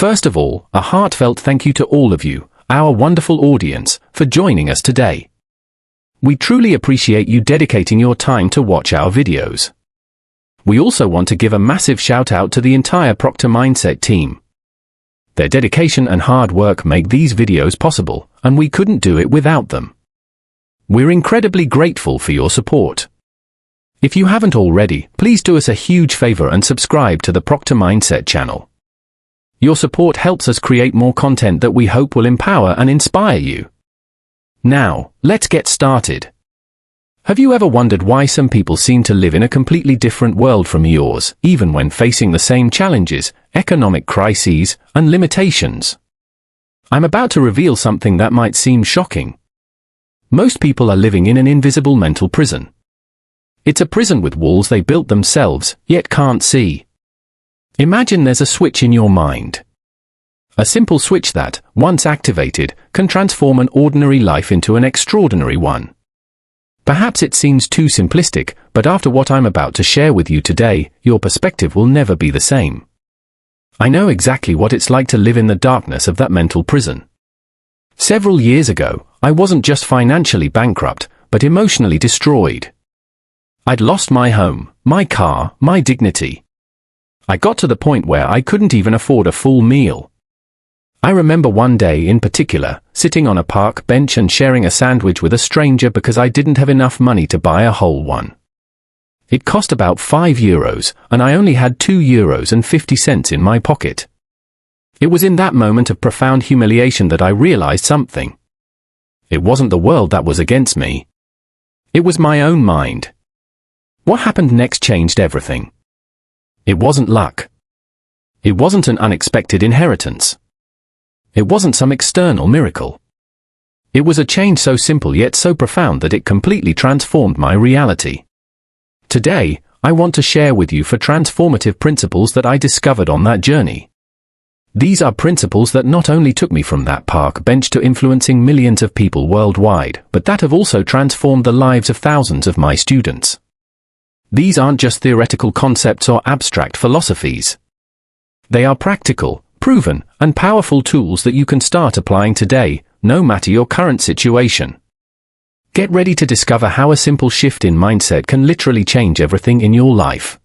First of all, a heartfelt thank you to all of you, our wonderful audience, for joining us today. We truly appreciate you dedicating your time to watch our videos. We also want to give a massive shout out to the entire Proctor Mindset team. Their dedication and hard work make these videos possible, and we couldn't do it without them. We're incredibly grateful for your support. If you haven't already, please do us a huge favor and subscribe to the Proctor Mindset channel. Your support helps us create more content that we hope will empower and inspire you. Now, let's get started. Have you ever wondered why some people seem to live in a completely different world from yours, even when facing the same challenges, economic crises, and limitations? I'm about to reveal something that might seem shocking. Most people are living in an invisible mental prison. It's a prison with walls they built themselves, yet can't see. Imagine there's a switch in your mind. A simple switch that, once activated, can transform an ordinary life into an extraordinary one. Perhaps it seems too simplistic, but after what I'm about to share with you today, your perspective will never be the same. I know exactly what it's like to live in the darkness of that mental prison. Several years ago, I wasn't just financially bankrupt, but emotionally destroyed. I'd lost my home, my car, my dignity. I got to the point where I couldn't even afford a full meal. I remember one day in particular, sitting on a park bench and sharing a sandwich with a stranger because I didn't have enough money to buy a whole one. It cost about €5, and I only had €2.50 in my pocket. It was in that moment of profound humiliation that I realized something. It wasn't the world that was against me. It was my own mind. What happened next changed everything. It wasn't luck. It wasn't an unexpected inheritance. It wasn't some external miracle. It was a change so simple yet so profound that it completely transformed my reality. Today, I want to share with you 4 transformative principles that I discovered on that journey. These are principles that not only took me from that park bench to influencing millions of people worldwide, but that have also transformed the lives of thousands of my students. These aren't just theoretical concepts or abstract philosophies. They are practical, proven, and powerful tools that you can start applying today, no matter your current situation. Get ready to discover how a simple shift in mindset can literally change everything in your life.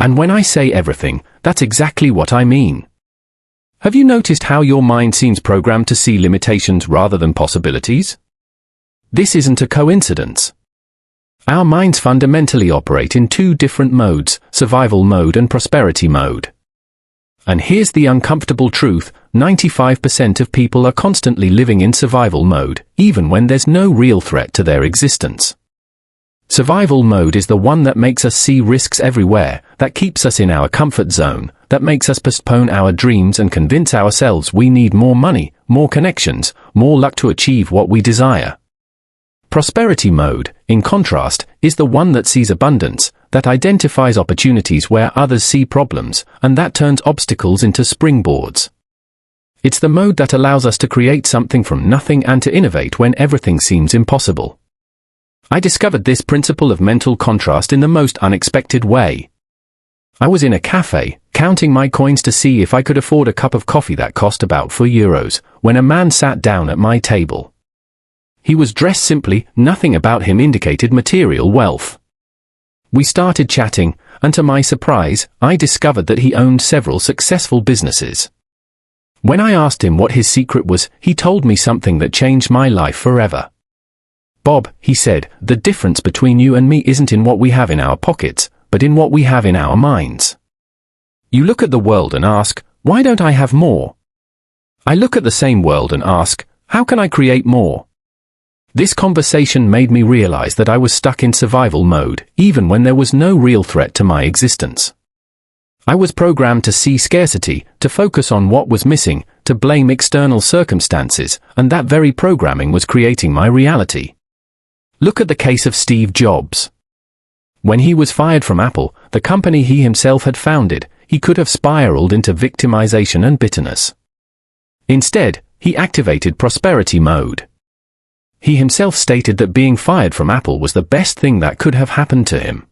And when I say everything, that's exactly what I mean. Have you noticed how your mind seems programmed to see limitations rather than possibilities? This isn't a coincidence. Our minds fundamentally operate in 2 different modes, survival mode and prosperity mode. And here's the uncomfortable truth, 95% of people are constantly living in survival mode, even when there's no real threat to their existence. Survival mode is the one that makes us see risks everywhere, that keeps us in our comfort zone, that makes us postpone our dreams and convince ourselves we need more money, more connections, more luck to achieve what we desire. Prosperity mode, in contrast, is the one that sees abundance, that identifies opportunities where others see problems, and that turns obstacles into springboards. It's the mode that allows us to create something from nothing and to innovate when everything seems impossible. I discovered this principle of mental contrast in the most unexpected way. I was in a cafe, counting my coins to see if I could afford a cup of coffee that cost about €4, when a man sat down at my table. He was dressed simply, nothing about him indicated material wealth. We started chatting, and to my surprise, I discovered that he owned several successful businesses. When I asked him what his secret was, he told me something that changed my life forever. "Bob," he said, "the difference between you and me isn't in what we have in our pockets, but in what we have in our minds. You look at the world and ask, why don't I have more? I look at the same world and ask, how can I create more?" This conversation made me realize that I was stuck in survival mode, even when there was no real threat to my existence. I was programmed to see scarcity, to focus on what was missing, to blame external circumstances, and that very programming was creating my reality. Look at the case of Steve Jobs. When he was fired from Apple, the company he himself had founded, he could have spiraled into victimization and bitterness. Instead, he activated prosperity mode. He himself stated that being fired from Apple was the best thing that could have happened to him.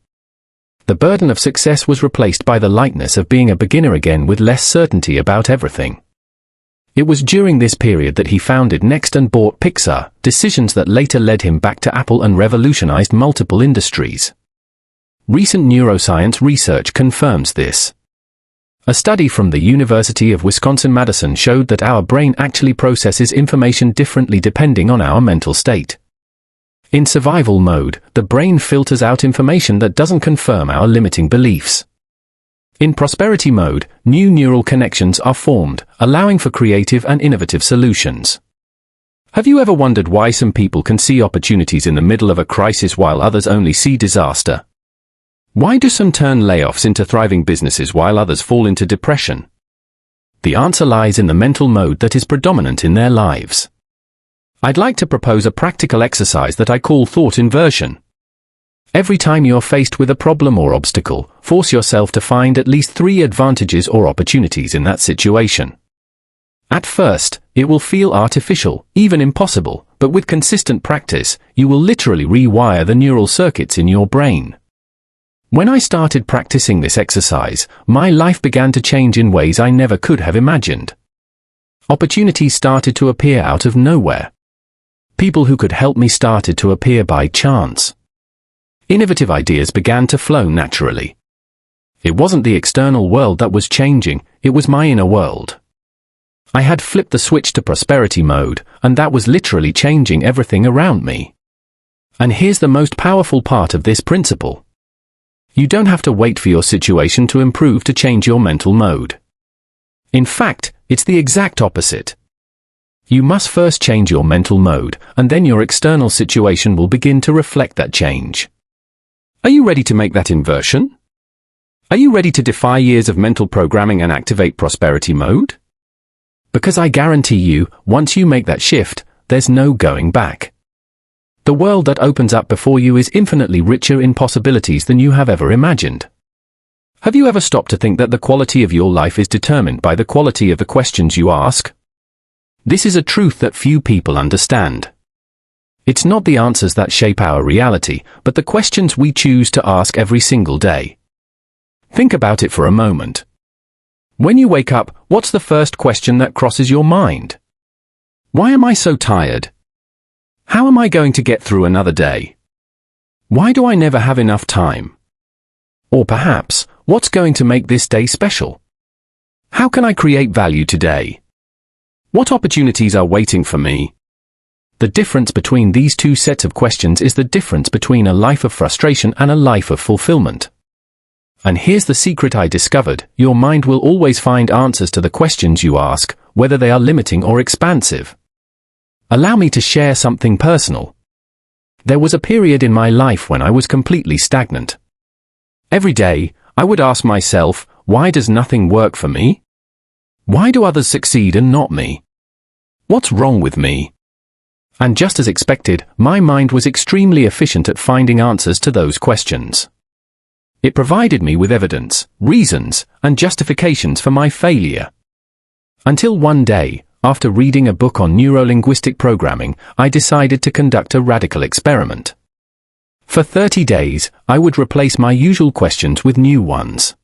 The burden of success was replaced by the lightness of being a beginner again with less certainty about everything. It was during this period that he founded Next and bought Pixar, decisions that later led him back to Apple and revolutionized multiple industries. Recent neuroscience research confirms this. A study from the University of Wisconsin-Madison showed that our brain actually processes information differently depending on our mental state. In survival mode, the brain filters out information that doesn't confirm our limiting beliefs. In prosperity mode, new neural connections are formed, allowing for creative and innovative solutions. Have you ever wondered why some people can see opportunities in the middle of a crisis while others only see disaster? Why do some turn layoffs into thriving businesses while others fall into depression? The answer lies in the mental mode that is predominant in their lives. I'd like to propose a practical exercise that I call thought inversion. Every time you're faced with a problem or obstacle, force yourself to find at least 3 advantages or opportunities in that situation. At first, it will feel artificial, even impossible, but with consistent practice, you will literally rewire the neural circuits in your brain. When I started practicing this exercise, my life began to change in ways I never could have imagined. Opportunities started to appear out of nowhere. People who could help me started to appear by chance. Innovative ideas began to flow naturally. It wasn't the external world that was changing, it was my inner world. I had flipped the switch to prosperity mode, and that was literally changing everything around me. And here's the most powerful part of this principle. You don't have to wait for your situation to improve to change your mental mode. In fact, it's the exact opposite. You must first change your mental mode, and then your external situation will begin to reflect that change. Are you ready to make that inversion? Are you ready to defy years of mental programming and activate prosperity mode? Because I guarantee you, once you make that shift, there's no going back. The world that opens up before you is infinitely richer in possibilities than you have ever imagined. Have you ever stopped to think that the quality of your life is determined by the quality of the questions you ask? This is a truth that few people understand. It's not the answers that shape our reality, but the questions we choose to ask every single day. Think about it for a moment. When you wake up, what's the first question that crosses your mind? Why am I so tired? How am I going to get through another day? Why do I never have enough time? Or perhaps, what's going to make this day special? How can I create value today? What opportunities are waiting for me? The difference between these two sets of questions is the difference between a life of frustration and a life of fulfillment. And here's the secret I discovered: your mind will always find answers to the questions you ask, whether they are limiting or expansive. Allow me to share something personal. There was a period in my life when I was completely stagnant. Every day, I would ask myself, why does nothing work for me? Why do others succeed and not me? What's wrong with me? And just as expected, my mind was extremely efficient at finding answers to those questions. It provided me with evidence, reasons, and justifications for my failure. Until one day, after reading a book on neuro-linguistic programming, I decided to conduct a radical experiment. For 30 days, I would replace my usual questions with new ones.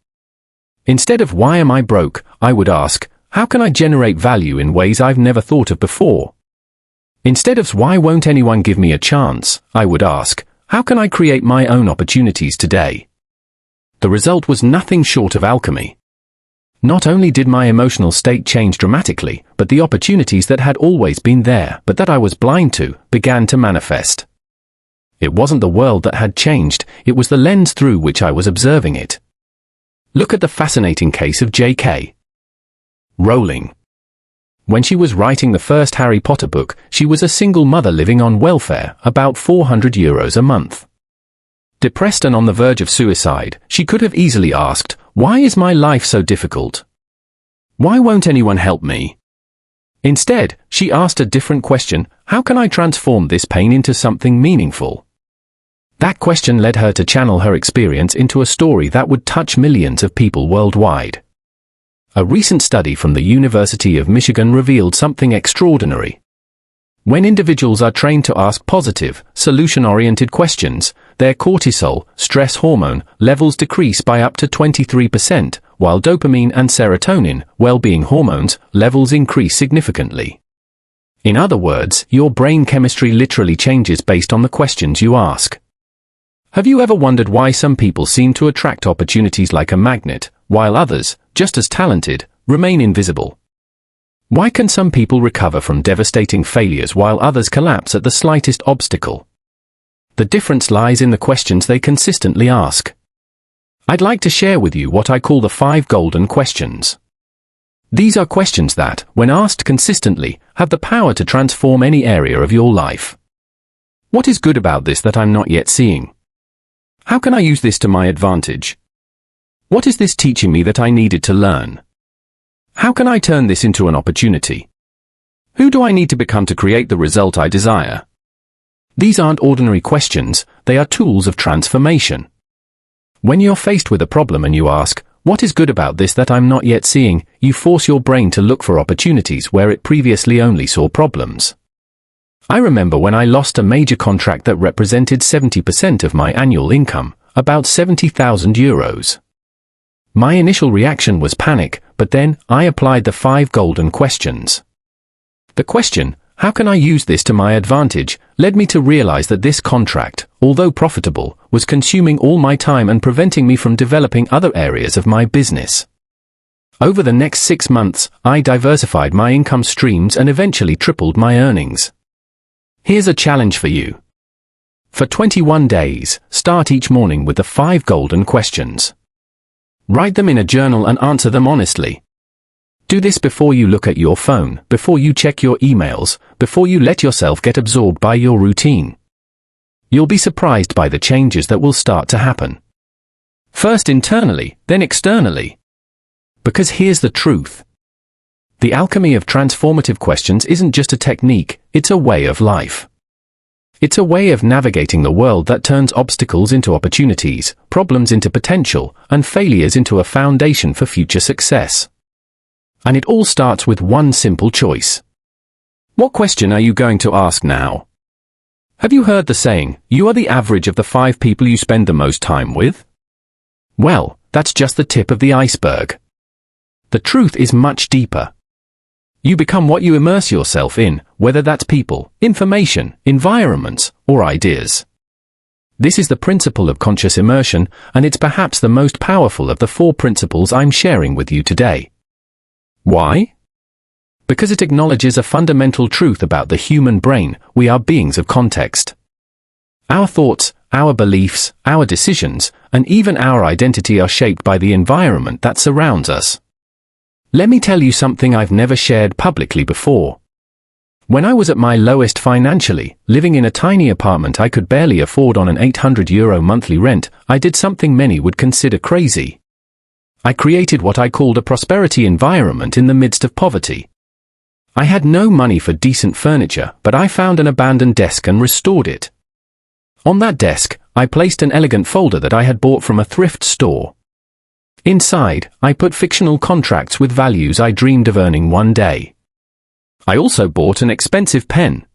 Instead of why am I broke, I would ask, how can I generate value in ways I've never thought of before? Instead of why won't anyone give me a chance, I would ask, how can I create my own opportunities today? The result was nothing short of alchemy. Not only did my emotional state change dramatically, but the opportunities that had always been there, but that I was blind to, began to manifest. It wasn't the world that had changed, it was the lens through which I was observing it. Look at the fascinating case of J.K. Rowling. When she was writing the first Harry Potter book, she was a single mother living on welfare, about €400 a month. Depressed and on the verge of suicide, she could have easily asked, why is my life so difficult? Why won't anyone help me? Instead, she asked a different question: how can I transform this pain into something meaningful? That question led her to channel her experience into a story that would touch millions of people worldwide. A recent study from the University of Michigan revealed something extraordinary. When individuals are trained to ask positive, solution-oriented questions, their cortisol, stress hormone, levels decrease by up to 23%, while dopamine and serotonin, well-being hormones, levels increase significantly. In other words, your brain chemistry literally changes based on the questions you ask. Have you ever wondered why some people seem to attract opportunities like a magnet, while others, just as talented, remain invisible? Why can some people recover from devastating failures while others collapse at the slightest obstacle? The difference lies in the questions they consistently ask. I'd like to share with you what I call the 5 golden questions. These are questions that, when asked consistently, have the power to transform any area of your life. What is good about this that I'm not yet seeing? How can I use this to my advantage? What is this teaching me that I needed to learn? How can I turn this into an opportunity? Who do I need to become to create the result I desire? These aren't ordinary questions, they are tools of transformation. When you're faced with a problem and you ask, what is good about this that I'm not yet seeing, you force your brain to look for opportunities where it previously only saw problems. I remember when I lost a major contract that represented 70% of my annual income, about €70,000. My initial reaction was panic, but then I applied the 5 golden questions. The question, how can I use this to my advantage, led me to realize that this contract, although profitable, was consuming all my time and preventing me from developing other areas of my business. Over the next 6 months, I diversified my income streams and eventually tripled my earnings. Here's a challenge for you. For 21 days, start each morning with the 5 golden questions. Write them in a journal and answer them honestly. Do this before you look at your phone, before you check your emails, before you let yourself get absorbed by your routine. You'll be surprised by the changes that will start to happen. First internally, then externally. Because here's the truth. The alchemy of transformative questions isn't just a technique, it's a way of life. It's a way of navigating the world that turns obstacles into opportunities, problems into potential, and failures into a foundation for future success. And it all starts with one simple choice. What question are you going to ask now? Have you heard the saying, you are the average of the 5 people you spend the most time with? Well, that's just the tip of the iceberg. The truth is much deeper. You become what you immerse yourself in, whether that's people, information, environments, or ideas. This is the principle of conscious immersion, and it's perhaps the most powerful of the 4 principles I'm sharing with you today. Why? Because it acknowledges a fundamental truth about the human brain: we are beings of context. Our thoughts, our beliefs, our decisions, and even our identity are shaped by the environment that surrounds us. Let me tell you something I've never shared publicly before. When I was at my lowest financially, living in a tiny apartment I could barely afford on an €800 monthly rent, I did something many would consider crazy. I created what I called a prosperity environment in the midst of poverty. I had no money for decent furniture, but I found an abandoned desk and restored it. On that desk, I placed an elegant folder that I had bought from a thrift store. Inside, I put fictional contracts with values I dreamed of earning one day. I also bought an expensive pen.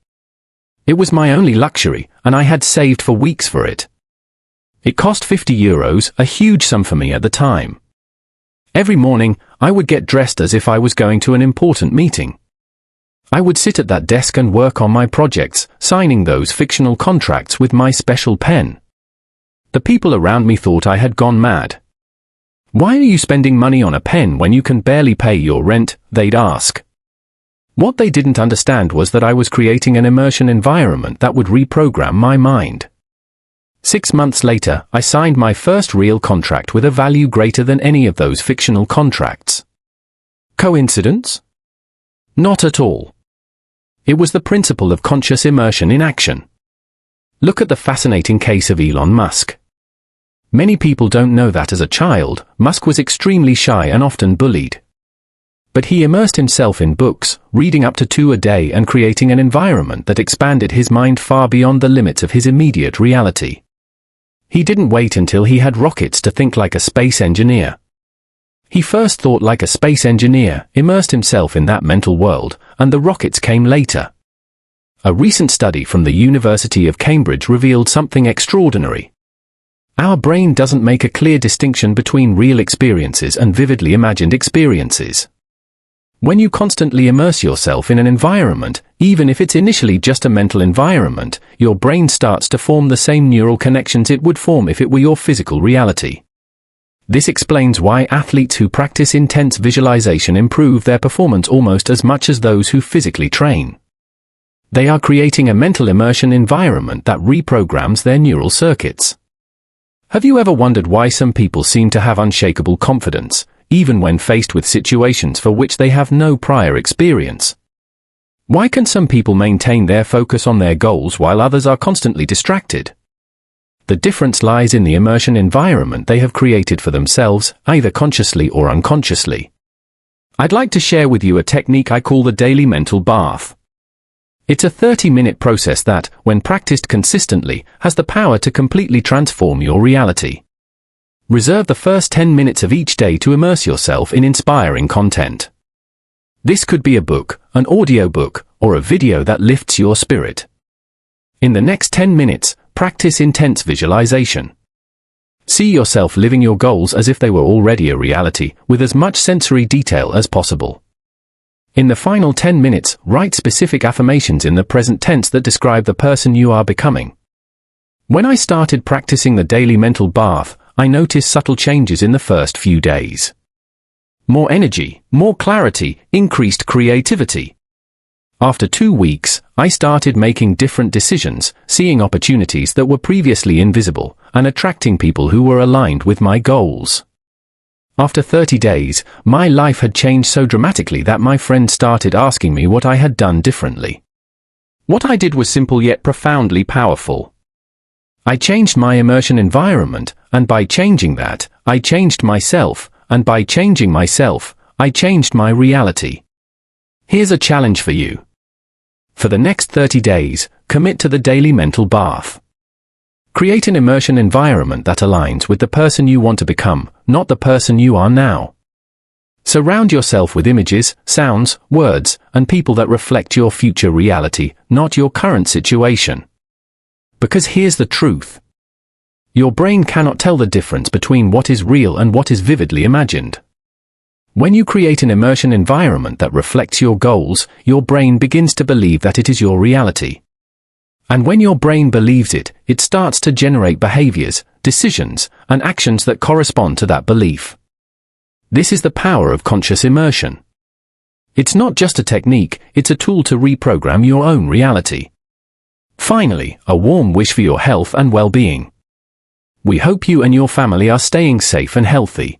It was my only luxury, and I had saved for weeks for it. It cost €50, a huge sum for me at the time. Every morning, I would get dressed as if I was going to an important meeting. I would sit at that desk and work on my projects, signing those fictional contracts with my special pen. The people around me thought I had gone mad. Why are you spending money on a pen when you can barely pay your rent? They'd ask. What they didn't understand was that I was creating an immersion environment that would reprogram my mind. 6 months later, I signed my first real contract with a value greater than any of those fictional contracts. Coincidence? Not at all. It was the principle of conscious immersion in action. Look at the fascinating case of Elon Musk. Many people don't know that as a child, Musk was extremely shy and often bullied. But he immersed himself in books, reading up to 2 a day and creating an environment that expanded his mind far beyond the limits of his immediate reality. He didn't wait until he had rockets to think like a space engineer. He first thought like a space engineer, immersed himself in that mental world, and the rockets came later. A recent study from the University of Cambridge revealed something extraordinary. Our brain doesn't make a clear distinction between real experiences and vividly imagined experiences. When you constantly immerse yourself in an environment, even if it's initially just a mental environment, your brain starts to form the same neural connections it would form if it were your physical reality. This explains why athletes who practice intense visualization improve their performance almost as much as those who physically train. They are creating a mental immersion environment that reprograms their neural circuits. Have you ever wondered why some people seem to have unshakable confidence, even when faced with situations for which they have no prior experience? Why can some people maintain their focus on their goals while others are constantly distracted? The difference lies in the immersion environment they have created for themselves, either consciously or unconsciously. I'd like to share with you a technique I call the daily mental bath. It's a 30-minute process that, when practiced consistently, has the power to completely transform your reality. Reserve the first 10 minutes of each day to immerse yourself in inspiring content. This could be a book, an audiobook, or a video that lifts your spirit. In the next 10 minutes, practice intense visualization. See yourself living your goals as if they were already a reality, with as much sensory detail as possible. In the final 10 minutes, write specific affirmations in the present tense that describe the person you are becoming. When I started practicing the daily mental bath, I noticed subtle changes in the first few days. More energy, more clarity, increased creativity. After 2 weeks, I started making different decisions, seeing opportunities that were previously invisible, and attracting people who were aligned with my goals. After 30 days, my life had changed so dramatically that my friends started asking me what I had done differently. What I did was simple yet profoundly powerful. I changed my immersion environment, and by changing that, I changed myself, and by changing myself, I changed my reality. Here's a challenge for you. For the next 30 days, commit to the daily mental bath. Create an immersion environment that aligns with the person you want to become, not the person you are now. Surround yourself with images, sounds, words, and people that reflect your future reality, not your current situation. Because here's the truth. Your brain cannot tell the difference between what is real and what is vividly imagined. When you create an immersion environment that reflects your goals, your brain begins to believe that it is your reality. And when your brain believes it, it starts to generate behaviors, decisions, and actions that correspond to that belief. This is the power of conscious immersion. It's not just a technique, it's a tool to reprogram your own reality. Finally, a warm wish for your health and well-being. We hope you and your family are staying safe and healthy.